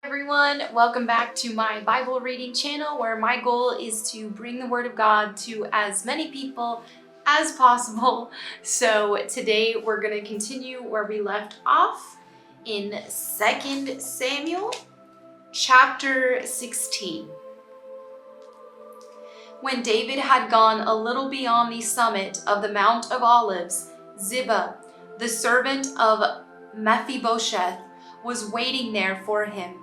Everyone, welcome back to my Bible reading channel where my goal is to bring the Word of God to as many people as possible. So today we're going to continue where we left off in 2 Samuel chapter 16. When David had gone a little beyond the summit of the Mount of Olives, Ziba, the servant of Mephibosheth, was waiting there for him.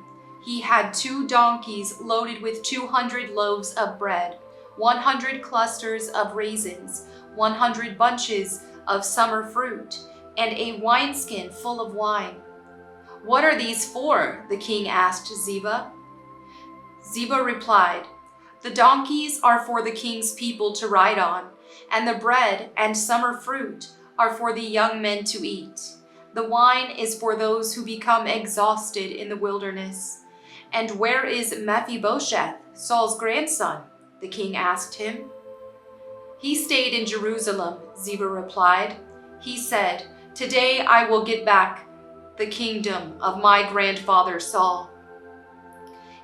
He had 2 donkeys loaded with 200 loaves of bread, 100 clusters of raisins, 100 bunches of summer fruit, and a wineskin full of wine. "What are these for?" the king asked Ziba. Ziba replied, "The donkeys are for the king's people to ride on, and the bread and summer fruit are for the young men to eat. The wine is for those who become exhausted in the wilderness." "And where is Mephibosheth, Saul's grandson?" the king asked him. "He stayed in Jerusalem," Ziba replied. "He said, 'Today I will get back the kingdom of my grandfather Saul.'"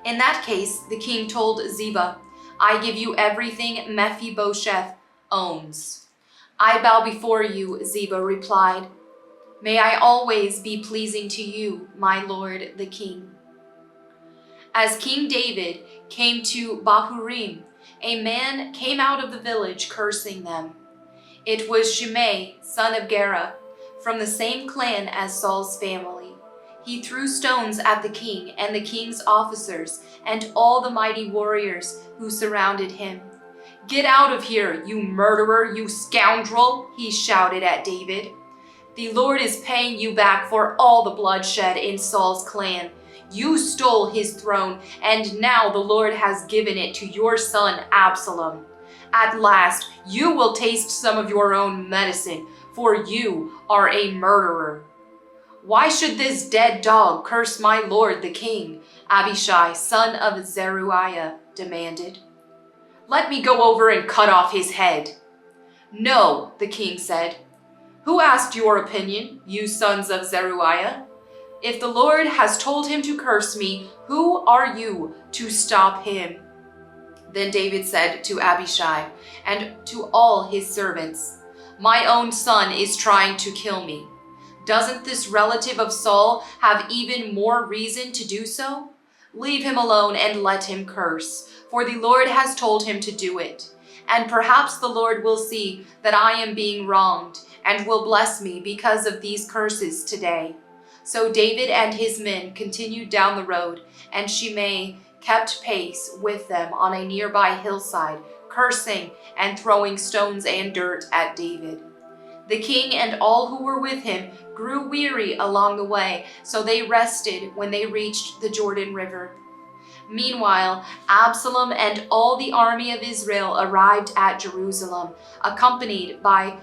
In that case, the king told Ziba, "I give you everything Mephibosheth owns." "I bow before you," Ziba replied. "May I always be pleasing to you, my lord the king." As King David came to Bahurim, a man came out of the village cursing them. It was Shimei, son of Gera, from the same clan as Saul's family. He threw stones at the king and the king's officers and all the mighty warriors who surrounded him. "Get out of here, you murderer, you scoundrel!" he shouted at David. "The Lord is paying you back for all the bloodshed in Saul's clan. You stole his throne, and now the Lord has given it to your son Absalom. At last, you will taste some of your own medicine, for you are a murderer." "Why should this dead dog curse my lord the king?" Abishai, son of Zeruiah, demanded. "Let me go over and cut off his head." "No," the king said. "Who asked your opinion, you sons of Zeruiah? If the Lord has told him to curse me, who are you to stop him?" Then David said to Abishai and to all his servants, "My own son is trying to kill me. Doesn't this relative of Saul have even more reason to do so? Leave him alone and let him curse, for the Lord has told him to do it. And perhaps the Lord will see that I am being wronged and will bless me because of these curses today." So David and his men continued down the road, and Shimei kept pace with them on a nearby hillside, cursing and throwing stones and dirt at David. The king and all who were with him grew weary along the way, so they rested when they reached the Jordan River. Meanwhile, Absalom and all the army of Israel arrived at Jerusalem, accompanied by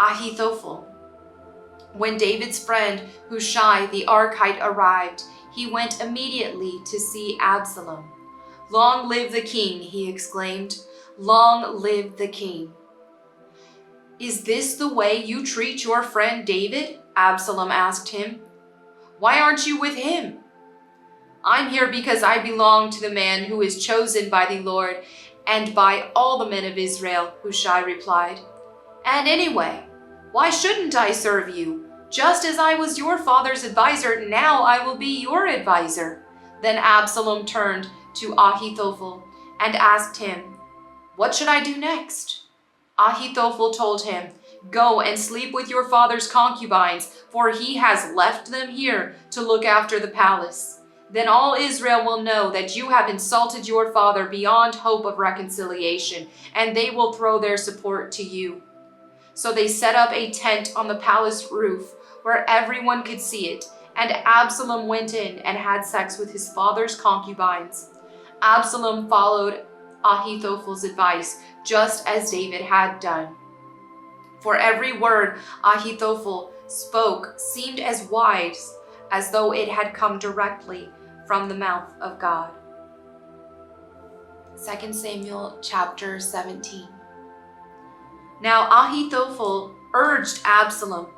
Ahithophel. When David's friend Hushai the Archite arrived, he went immediately to see Absalom. "Long live the king," he exclaimed. "Long live the king." "Is this the way you treat your friend David?" Absalom asked him. "Why aren't you with him?" "I'm here because I belong to the man who is chosen by the Lord and by all the men of Israel," Hushai replied. "And anyway, why shouldn't I serve you? Just as I was your father's advisor, now I will be your advisor." Then Absalom turned to Ahithophel and asked him, "What should I do next?" Ahithophel told him, "Go and sleep with your father's concubines, for he has left them here to look after the palace. Then all Israel will know that you have insulted your father beyond hope of reconciliation, and they will throw their support to you." So they set up a tent on the palace roof where everyone could see it, and Absalom went in and had sex with his father's concubines. Absalom followed Ahithophel's advice, just as David had done. For every word Ahithophel spoke seemed as wise as though it had come directly from the mouth of God. 2 Samuel chapter 17. Now Ahithophel urged Absalom,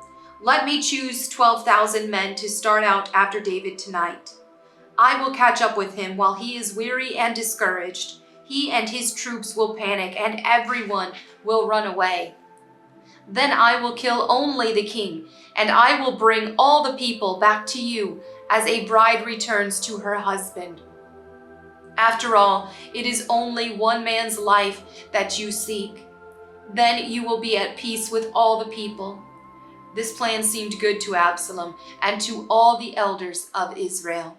"Let me choose 12,000 men to start out after David tonight. I will catch up with him while he is weary and discouraged. He and his troops will panic, and everyone will run away. Then I will kill only the king, and I will bring all the people back to you as a bride returns to her husband. After all, it is only one man's life that you seek. Then you will be at peace with all the people." This plan seemed good to Absalom and to all the elders of Israel.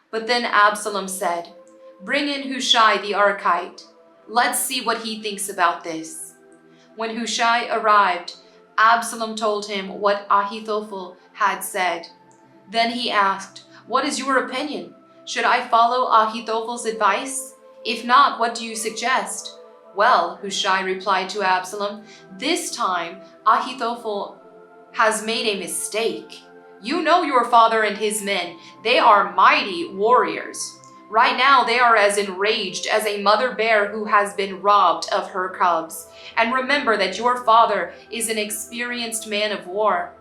But then Absalom said, "Bring in Hushai the Archite. Let's see what he thinks about this." When Hushai arrived, Absalom told him what Ahithophel had said. Then he asked, "What is your opinion? Should I follow Ahithophel's advice? If not, what do you suggest?" "Well," Hushai replied to Absalom, "this time Ahithophel has made a mistake. You know your father and his men. They are mighty warriors. Right now they are as enraged as a mother bear who has been robbed of her cubs. And remember that your father is an experienced man of war.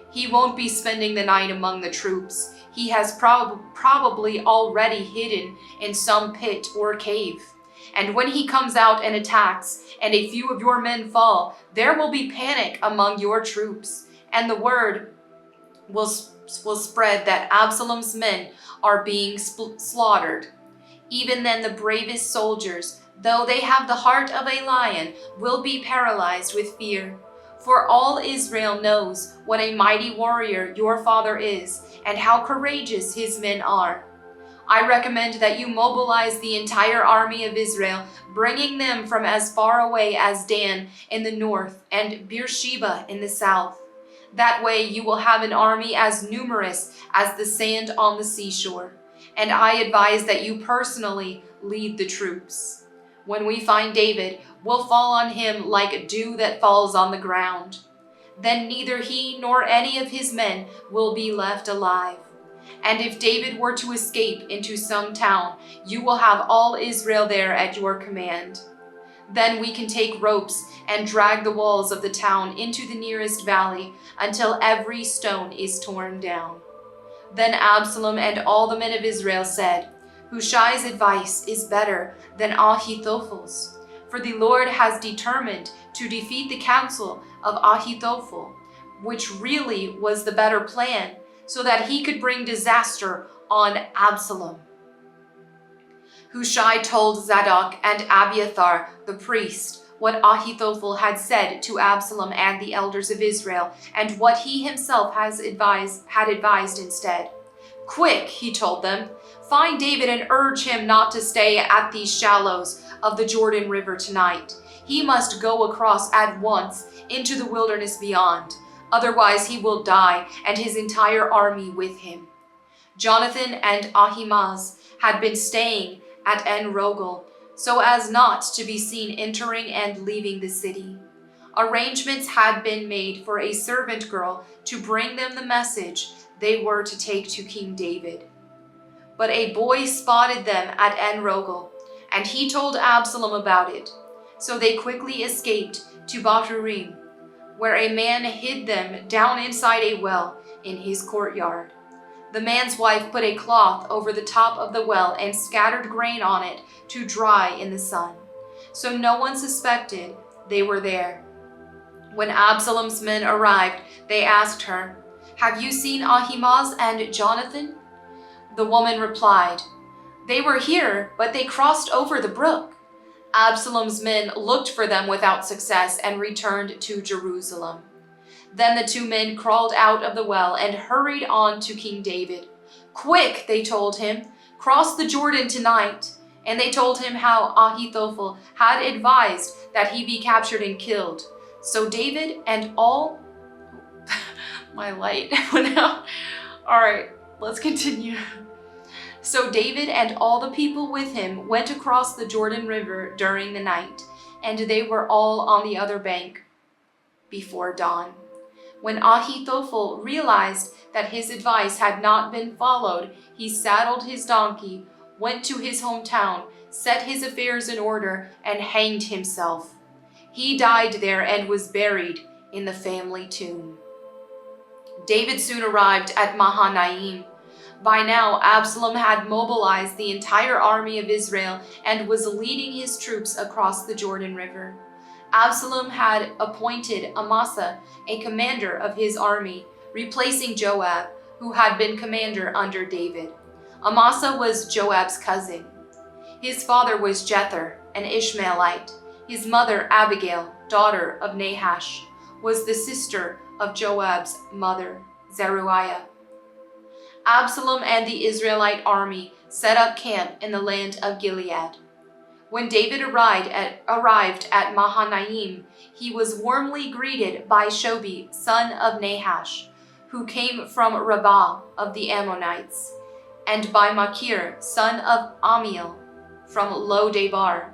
He won't be spending the night among the troops. He has probably already hidden in some pit or cave. And when he comes out and attacks, and a few of your men fall, there will be panic among your troops, and the word will spread that Absalom's men are being slaughtered. Even then the bravest soldiers, though they have the heart of a lion, will be paralyzed with fear. For all Israel knows what a mighty warrior your father is, and how courageous his men are. I recommend that you mobilize the entire army of Israel, bringing them from as far away as Dan in the north and Beersheba in the south. That way you will have an army as numerous as the sand on the seashore. And I advise that you personally lead the troops. When we find David, we'll fall on him like dew that falls on the ground. Then neither he nor any of his men will be left alive. And if David were to escape into some town, you will have all Israel there at your command. Then we can take ropes and drag the walls of the town into the nearest valley until every stone is torn down." Then Absalom and all the men of Israel said, "Hushai's advice is better than Ahithophel's, for the Lord has determined to defeat the counsel of Ahithophel, which really was the better plan, so that he could bring disaster on Absalom." Hushai told Zadok and Abiathar the priest what Ahithophel had said to Absalom and the elders of Israel, and what he himself had advised instead. "Quick," he told them, "find David and urge him not to stay at these shallows of the Jordan River tonight. He must go across at once into the wilderness beyond. Otherwise he will die, and his entire army with him." Jonathan and Ahimaaz had been staying at En-Rogel, so as not to be seen entering and leaving the city. Arrangements had been made for a servant girl to bring them the message they were to take to King David. But a boy spotted them at En-Rogel, and he told Absalom about it. So they quickly escaped to Bahurim, where a man hid them down inside a well in his courtyard. The man's wife put a cloth over the top of the well and scattered grain on it to dry in the sun. So no one suspected they were there. When Absalom's men arrived, they asked her, "Have you seen Ahimaaz and Jonathan?" The woman replied, "They were here, but they crossed over the brook." Absalom's men looked for them without success and returned to Jerusalem. Then the two men crawled out of the well and hurried on to King David. "Quick," they told him, "cross the Jordan tonight." And they told him how Ahithophel had advised that he be captured and killed. So David and all... My light went out. All right, let's continue. So David and all the people with him went across the Jordan River during the night, and they were all on the other bank before dawn. When Ahithophel realized that his advice had not been followed, he saddled his donkey, went to his hometown, set his affairs in order, and hanged himself. He died there and was buried in the family tomb. David soon arrived at Mahanaim. By now, Absalom had mobilized the entire army of Israel and was leading his troops across the Jordan River. Absalom had appointed Amasa a commander of his army, replacing Joab, who had been commander under David. Amasa was Joab's cousin. His father was Jether, an Ishmaelite. His mother, Abigail, daughter of Nahash, was the sister of Joab's mother, Zeruiah. Absalom and the Israelite army set up camp in the land of Gilead. When David arrived at Mahanaim, he was warmly greeted by Shobi, son of Nahash, who came from Rabbah of the Ammonites, and by Machir, son of Amiel, from Lo-debar,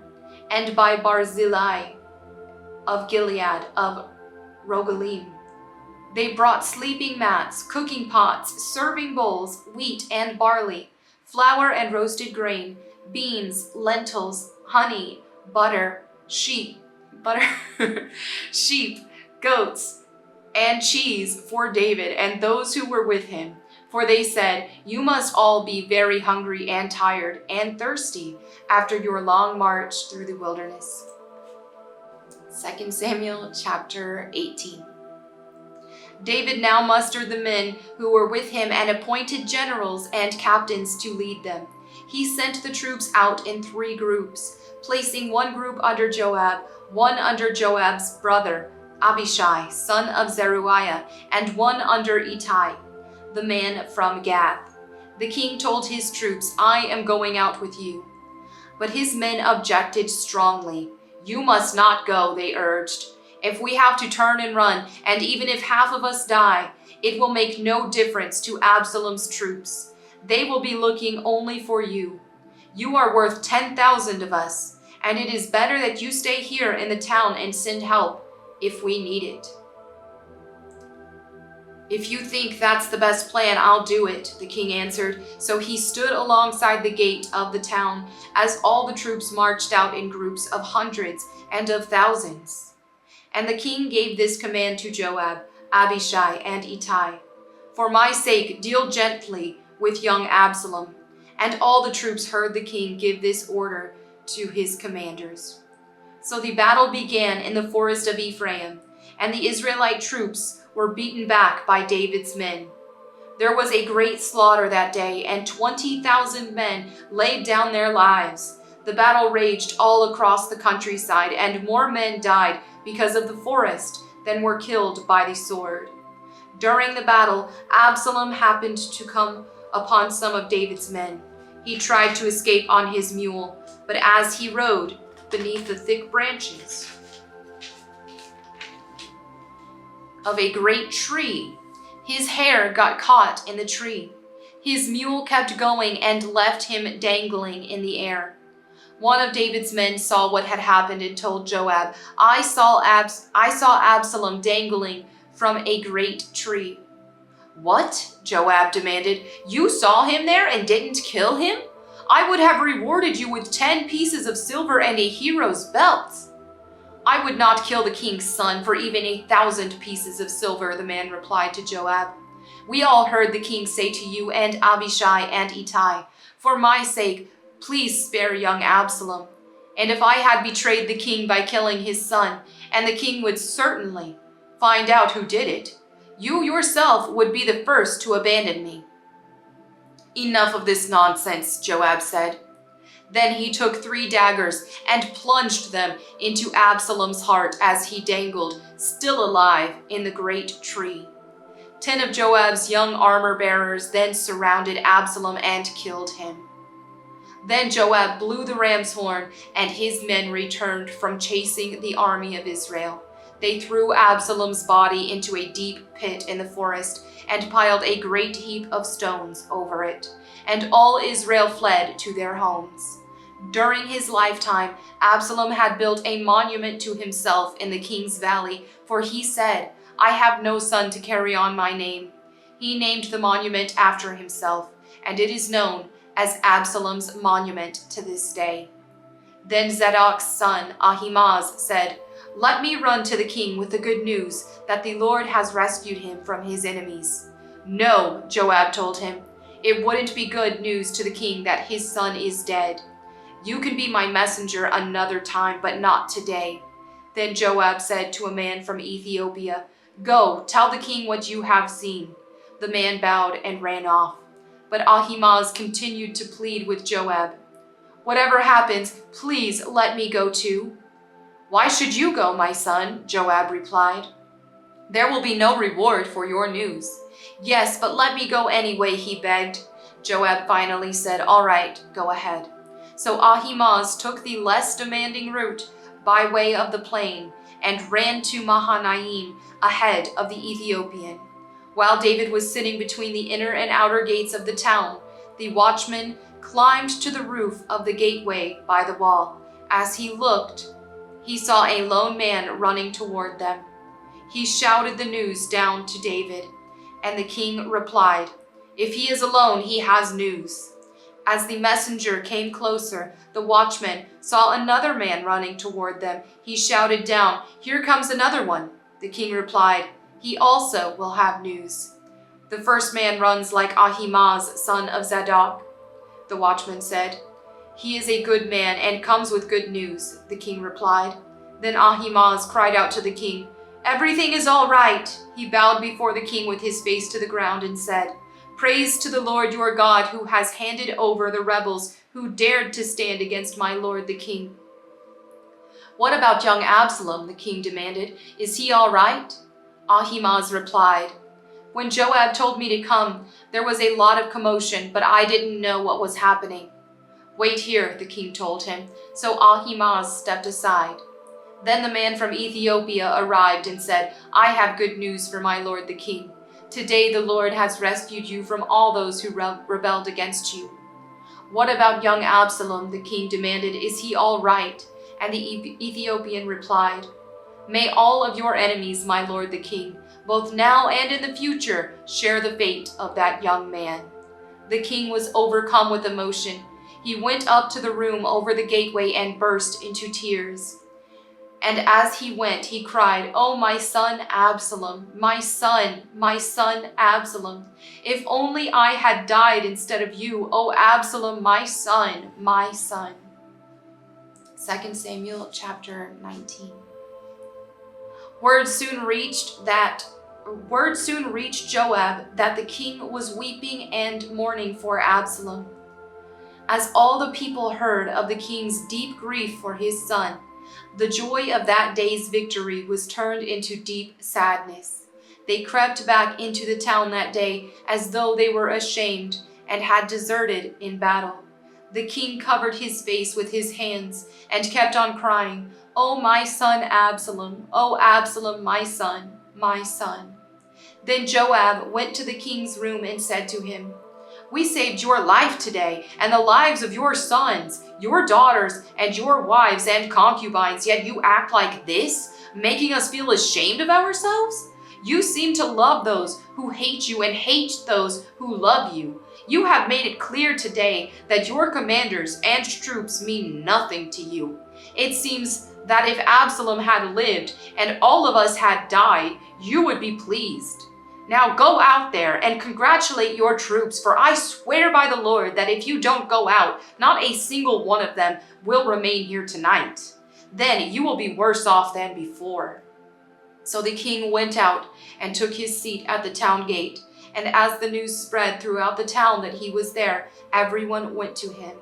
and by Barzillai of Gilead of Rogelim. They brought sleeping mats, cooking pots, serving bowls, wheat and barley, flour and roasted grain, beans, lentils, honey, sheep, goats, and cheese for David and those who were with him. For they said, "You must all be very hungry and tired and thirsty after your long march through the wilderness." 2 Samuel chapter 18. David now mustered the men who were with him and appointed generals and captains to lead them. He sent the troops out in 3 groups, placing one group under Joab, one under Joab's brother, Abishai, son of Zeruiah, and one under Ittai, the man from Gath. The king told his troops, "I am going out with you." But his men objected strongly. "You must not go," they urged. "If we have to turn and run, and even if half of us die, it will make no difference to Absalom's troops. They will be looking only for you. You are worth 10,000 of us, and it is better that you stay here in the town and send help if we need it." "If you think that's the best plan, I'll do it," the king answered. So he stood alongside the gate of the town as all the troops marched out in groups of hundreds and of thousands. And the king gave this command to Joab, Abishai, and Ittai: "For my sake, deal gently with young Absalom." And all the troops heard the king give this order to his commanders. So the battle began in the forest of Ephraim, and the Israelite troops were beaten back by David's men. There was a great slaughter that day, and 20,000 men laid down their lives. The battle raged all across the countryside, and more men died because of the forest than were killed by the sword. During the battle, Absalom happened to come upon some of David's men. He tried to escape on his mule, but as he rode beneath the thick branches of a great tree, his hair got caught in the tree. His mule kept going and left him dangling in the air. One of David's men saw what had happened and told Joab, I saw Absalom dangling from a great tree." "What?" Joab demanded. "You saw him there and didn't kill him? I would have rewarded you with 10 pieces of silver and a hero's belt." "I would not kill the king's son for even 1,000 pieces of silver," the man replied to Joab. "We all heard the king say to you and Abishai and Ittai, 'For my sake, please spare young Absalom.' And if I had betrayed the king by killing his son, and the king would certainly find out who did it, you yourself would be the first to abandon me." "Enough of this nonsense," Joab said. Then he took 3 daggers and plunged them into Absalom's heart as he dangled, still alive, in the great tree. 10 of Joab's young armor-bearers then surrounded Absalom and killed him. Then Joab blew the ram's horn, and his men returned from chasing the army of Israel. They threw Absalom's body into a deep pit in the forest and piled a great heap of stones over it, and all Israel fled to their homes. During his lifetime, Absalom had built a monument to himself in the king's valley, for he said, "I have no son to carry on my name." He named the monument after himself, and it is known as Absalom's monument to this day. Then Zadok's son, Ahimaaz, said, "Let me run to the king with the good news that the Lord has rescued him from his enemies." "No," Joab told him. It wouldn't be good news to the king that his son is dead. You can be my messenger another time, but not today." Then Joab said to a man from Ethiopia, "Go, tell the king what you have seen." The man bowed and ran off. But Ahimaaz continued to plead with Joab, "Whatever happens, please let me go too." "Why should you go, my son?" Joab replied. "There will be no reward for your news." "Yes, but let me go anyway," he begged. Joab finally said, "All right, go ahead." So Ahimaaz took the less demanding route by way of the plain and ran to Mahanaim ahead of the Ethiopian. While David was sitting between the inner and outer gates of the town, the watchman climbed to the roof of the gateway by the wall. As he looked, he saw a lone man running toward them. He shouted the news down to David, and the king replied, "If he is alone, he has news." As the messenger came closer, the watchman saw another man running toward them. He shouted down, "Here comes another one." The king replied, "He also will have news." "The first man runs like Ahimaaz, son of Zadok," the watchman said. "He is a good man and comes with good news," the king replied. Then Ahimaaz cried out to the king, "Everything is all right." He bowed before the king with his face to the ground and said, "Praise to the Lord your God, who has handed over the rebels who dared to stand against my lord the king." "What about young Absalom?" the king demanded. "Is he all right?" Ahimaaz replied, "When Joab told me to come, there was a lot of commotion, but I didn't know what was happening." "Wait here," the king told him. So Ahimaaz stepped aside. Then the man from Ethiopia arrived and said, "I have good news for my lord the king. Today the Lord has rescued you from all those who rebelled against you." "What about young Absalom?" the king demanded. "Is he all right?" And the Ethiopian replied, "May all of your enemies, my lord the king, both now and in the future, share the fate of that young man." The king was overcome with emotion. He went up to the room over the gateway and burst into tears. And as he went, he cried, "Oh, my son Absalom, my son Absalom. If only I had died instead of you, oh Absalom, my son, my son." 2 Samuel chapter 19. Word soon reached Joab that the king was weeping and mourning for Absalom. As all the people heard of the king's deep grief for his son, the joy of that day's victory was turned into deep sadness. They crept back into the town that day as though they were ashamed and had deserted in battle. The king covered his face with his hands and kept on crying, "Oh, my son Absalom! Oh, Absalom, my son, my son!" Then Joab went to the king's room and said to him, "We saved your life today and the lives of your sons, your daughters, and your wives and concubines, yet you act like this, making us feel ashamed of ourselves? You seem to love those who hate you and hate those who love you. You have made it clear today that your commanders and troops mean nothing to you. It seems that if Absalom had lived and all of us had died, you would be pleased. Now go out there and congratulate your troops, for I swear by the Lord that if you don't go out, not a single one of them will remain here tonight. Then you will be worse off than before." So the king went out and took his seat at the town gate, and as the news spread throughout the town that he was there, everyone went to him.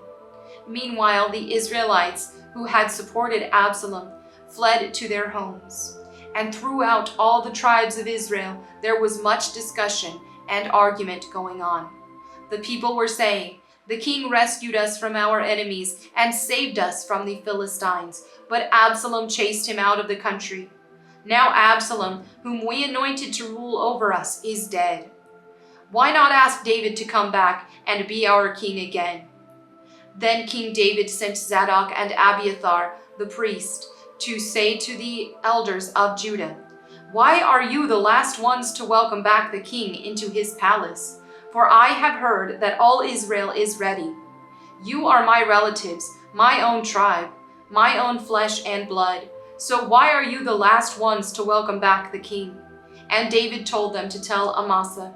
Meanwhile, the Israelites who had supported Absalom fled to their homes. And throughout all the tribes of Israel, there was much discussion and argument going on. The people were saying, "The king rescued us from our enemies and saved us from the Philistines, but Absalom chased him out of the country. Now Absalom, whom we anointed to rule over us, is dead. Why not ask David to come back and be our king again?" Then King David sent Zadok and Abiathar, the priest, to say to the elders of Judah, "Why are you the last ones to welcome back the king into his palace? For I have heard that all Israel is ready. You are my relatives, my own tribe, my own flesh and blood. So why are you the last ones to welcome back the king?" And David told them to tell Amasa,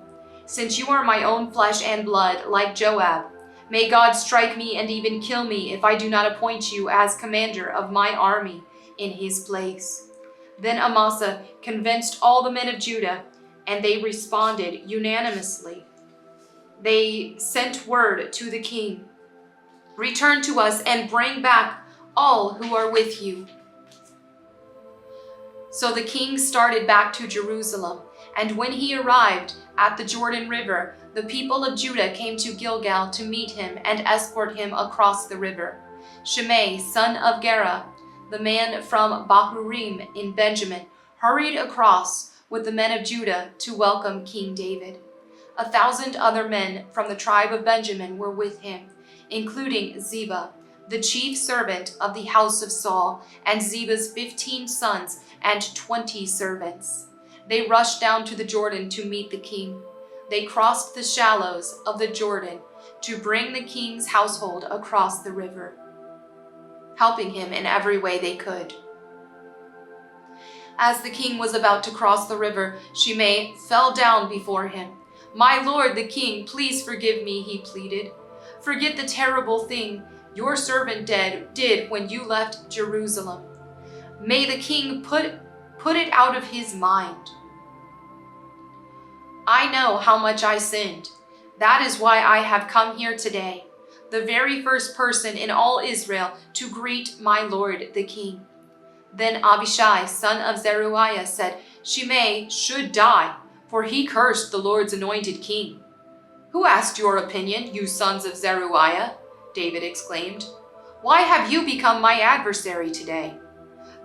since you are my own flesh and blood, like Joab. May God strike me and even kill me if I do not appoint you as commander of my army in his place." Then Amasa convinced all the men of Judah, and they responded unanimously. They sent word to the king, "Return to us and bring back all who are with you." So the king started back to Jerusalem, and when he arrived at the Jordan River, the people of Judah came to Gilgal to meet him and escort him across the river. Shimei, son of Gera, the man from Bahurim in Benjamin, hurried across with the men of Judah to welcome King David. 1,000 other men from the tribe of Benjamin were with him, including Ziba, the chief servant of the house of Saul, and Ziba's 15 sons and 20 servants. They rushed down to the Jordan to meet the king. They crossed the shallows of the Jordan to bring the king's household across the river, helping him in every way they could. As the king was about to cross the river, Shimei fell down before him. "My lord the king, please forgive me," he pleaded. "Forget the terrible thing your servant did when you left Jerusalem. May the king put it out of his mind. I know how much I sinned. That is why I have come here today, the very first person in all Israel to greet my lord the king." Then Abishai, son of Zeruiah, said, "Shimei should die, for he cursed the Lord's anointed king." "Who asked your opinion, you sons of Zeruiah?" David exclaimed. "Why have you become my adversary today?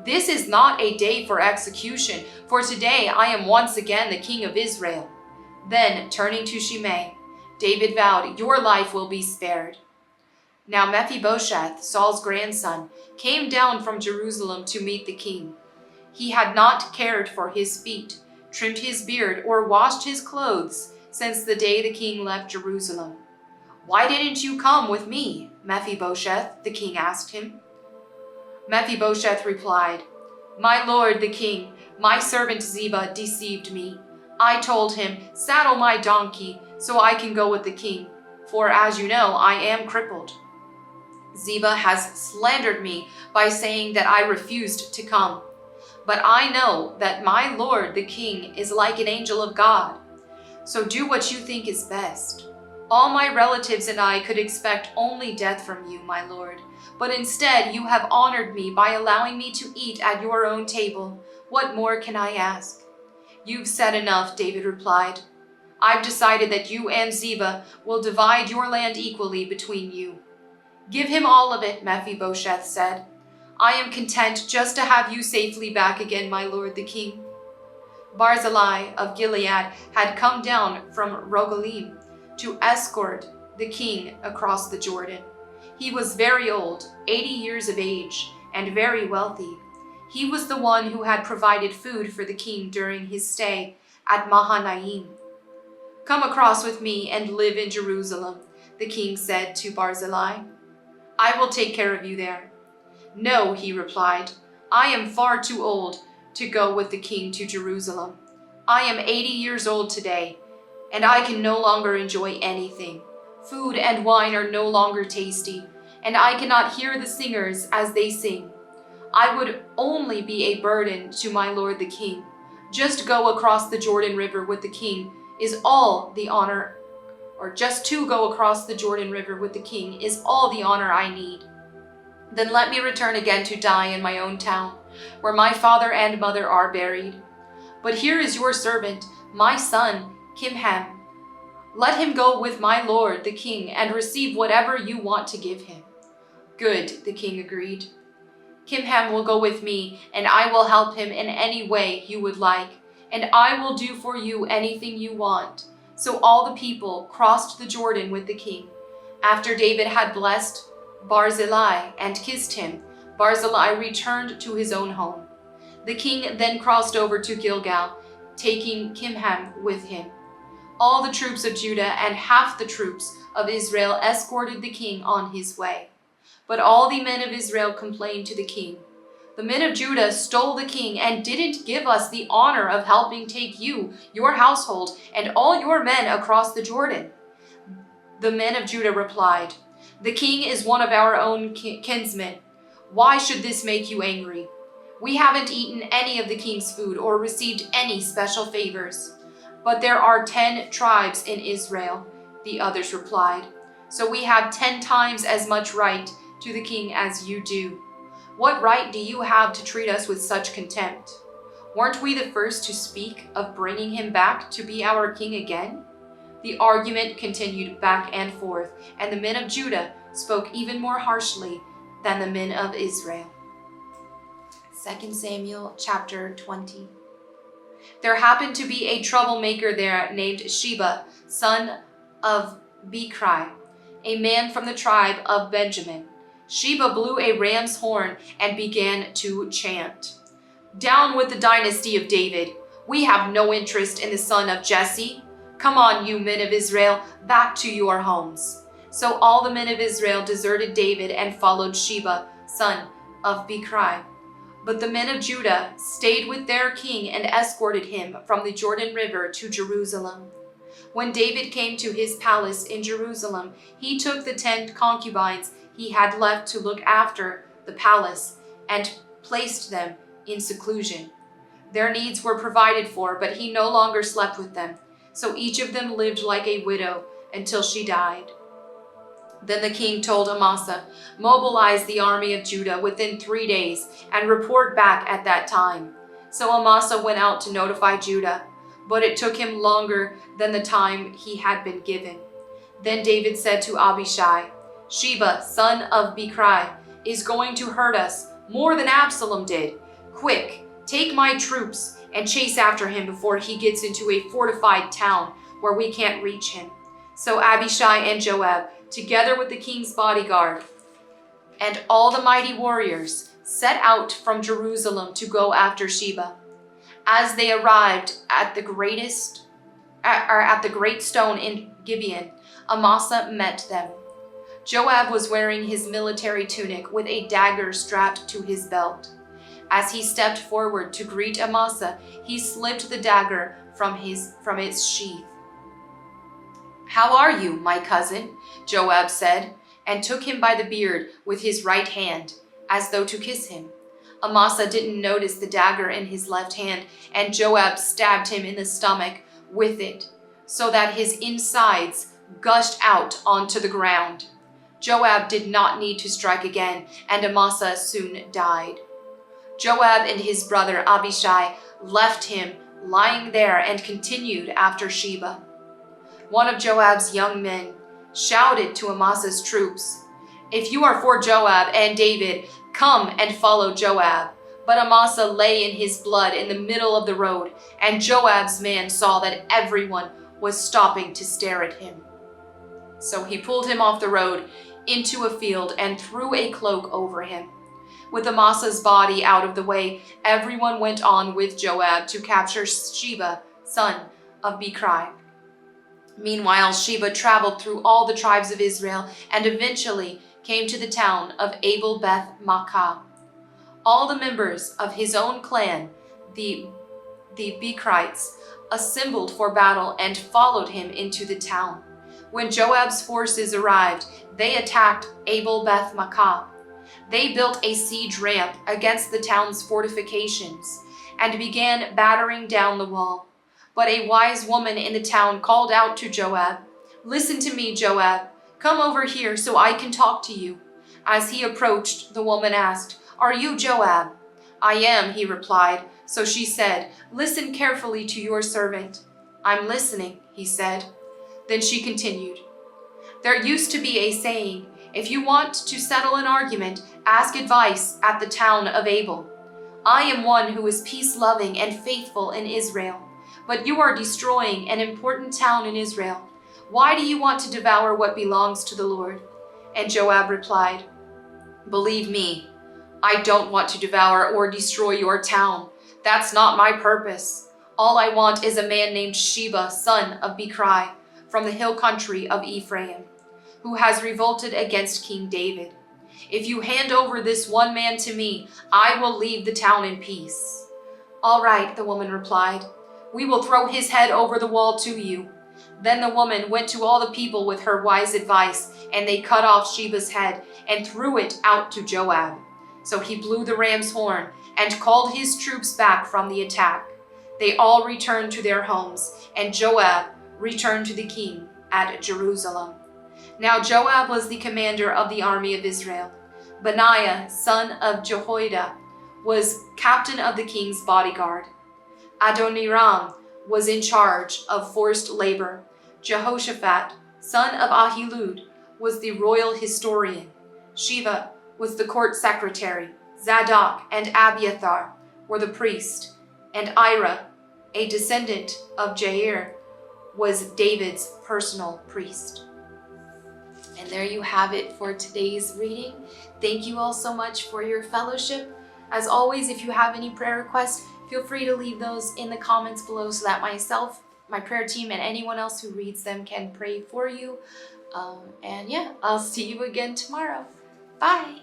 This is not a day for execution, for today I am once again the king of Israel." Then, turning to Shimei, David vowed, "Your life will be spared." Now Mephibosheth, Saul's grandson, came down from Jerusalem to meet the king. He had not cared for his feet, trimmed his beard, or washed his clothes since the day the king left Jerusalem. "Why didn't you come with me, Mephibosheth?" the king asked him. Mephibosheth replied, "My lord the king, my servant Ziba deceived me. I told him, 'Saddle my donkey so I can go with the king,' for as you know, I am crippled. Ziba has slandered me by saying that I refused to come. But I know that my lord the king is like an angel of God. So do what you think is best. All my relatives and I could expect only death from you, my lord. But instead you have honored me by allowing me to eat at your own table. What more can I ask?" "You've said enough," David replied. "I've decided that you and Ziba will divide your land equally between you." "Give him all of it," Mephibosheth said. "I am content just to have you safely back again, my lord the king." Barzillai of Gilead had come down from Rogelim to escort the king across the Jordan. He was very old, 80 years of age, and very wealthy. He was the one who had provided food for the king during his stay at Mahanaim. "Come across with me and live in Jerusalem," the king said to Barzillai. "I will take care of you there." "No," he replied, "I am far too old to go with the king to Jerusalem. I am 80 years old today, and I can no longer enjoy anything. Food and wine are no longer tasty, and I cannot hear the singers as they sing. I would only be a burden to my lord the king. Just go across the Jordan River with the king is all the honor, or just to go across the Jordan River with the king is all the honor I need. Then let me return again to die in my own town, where my father and mother are buried. But here is your servant, my son, Kimham. Let him go with my lord the king and receive whatever you want to give him." "Good," the king agreed. "Kimham will go with me, and I will help him in any way you would like, and I will do for you anything you want." So all the people crossed the Jordan with the king. After David had blessed Barzillai and kissed him, Barzillai returned to his own home. The king then crossed over to Gilgal, taking Kimham with him. All the troops of Judah and half the troops of Israel escorted the king on his way. But all the men of Israel complained to the king. The men of Judah stole the king and didn't give us the honor of helping take you, your household, and all your men across the Jordan." The men of Judah replied, "The king is one of our own kinsmen. Why should this make you angry? We haven't eaten any of the king's food or received any special favors." "But there are 10 tribes in Israel," the others replied, "so we have 10 times as much right to the king as you do. What right do you have to treat us with such contempt? Weren't we the first to speak of bringing him back to be our king again?" The argument continued back and forth, and the men of Judah spoke even more harshly than the men of Israel. 2 Samuel chapter 20. There happened to be a troublemaker there named Sheba, son of Bichri, a man from the tribe of Benjamin. Sheba blew a ram's horn and began to chant, "Down with the dynasty of David! We have no interest in the son of Jesse. Come on, you men of Israel, back to your homes." So all the men of Israel deserted David and followed Sheba, son of Bichri. But the men of Judah stayed with their king and escorted him from the Jordan River to Jerusalem. When David came to his palace in Jerusalem, he took the 10 concubines he had left to look after the palace and placed them in seclusion. Their needs were provided for, but he no longer slept with them. So each of them lived like a widow until she died. Then the king told Amasa, "Mobilize the army of Judah within 3 days and report back at that time." So Amasa went out to notify Judah, but it took him longer than the time he had been given. Then David said to Abishai, "Sheba, son of Bichri, is going to hurt us more than Absalom did. Quick, take my troops and chase after him before he gets into a fortified town where we can't reach him." So Abishai and Joab, together with the king's bodyguard and all the mighty warriors, set out from Jerusalem to go after Sheba. As they arrived at the great stone in Gibeon, Amasa met them. Joab was wearing his military tunic with a dagger strapped to his belt. As he stepped forward to greet Amasa, he slipped the dagger from its sheath. "How are you, my cousin?" Joab said, and took him by the beard with his right hand, as though to kiss him. Amasa didn't notice the dagger in his left hand, and Joab stabbed him in the stomach with it, so that his insides gushed out onto the ground. Joab did not need to strike again, and Amasa soon died. Joab and his brother Abishai left him lying there and continued after Sheba. One of Joab's young men shouted to Amasa's troops, "If you are for Joab and David, come and follow Joab." But Amasa lay in his blood in the middle of the road, and Joab's man saw that everyone was stopping to stare at him. So he pulled him off the road into a field and threw a cloak over him. With Amasa's body out of the way, everyone went on with Joab to capture Sheba, son of Bichri. Meanwhile, Sheba traveled through all the tribes of Israel and eventually came to the town of Abel-Beth-Maachah. All the members of his own clan, the Bichrites, assembled for battle and followed him into the town. When Joab's forces arrived, they attacked Abel-Beth-Maachah. They built a siege ramp against the town's fortifications and began battering down the wall. But a wise woman in the town called out to Joab, "Listen to me, Joab. Come over here so I can talk to you." As he approached, the woman asked, "Are you Joab?" "I am," he replied. So she said, "Listen carefully to your servant." "I'm listening," he said. Then she continued, "There used to be a saying, 'If you want to settle an argument, ask advice at the town of Abel.' I am one who is peace-loving and faithful in Israel, but you are destroying an important town in Israel. Why do you want to devour what belongs to the Lord?" And Joab replied, "Believe me, I don't want to devour or destroy your town. That's not my purpose. All I want is a man named Sheba, son of Bichri, from the hill country of Ephraim, who has revolted against King David. If you hand over this one man to me, I will leave the town in peace." "All right," the woman replied. "We will throw his head over the wall to you." Then the woman went to all the people with her wise advice, and they cut off Sheba's head and threw it out to Joab. So he blew the ram's horn and called his troops back from the attack. They all returned to their homes, and Joab returned to the king at Jerusalem. Now Joab was the commander of the army of Israel. Benaiah, son of Jehoiada, was captain of the king's bodyguard. Adoniram was in charge of forced labor. Jehoshaphat, son of Ahilud, was the royal historian. Sheva was the court secretary. Zadok and Abiathar were the priest. And Ira, a descendant of Jair, was David's personal priest. And there you have it for today's reading. Thank you all so much for your fellowship. As always, if you have any prayer requests, feel free to leave those in the comments below so that myself, my prayer team, and anyone else who reads them can pray for you. And yeah, I'll see you again tomorrow. Bye.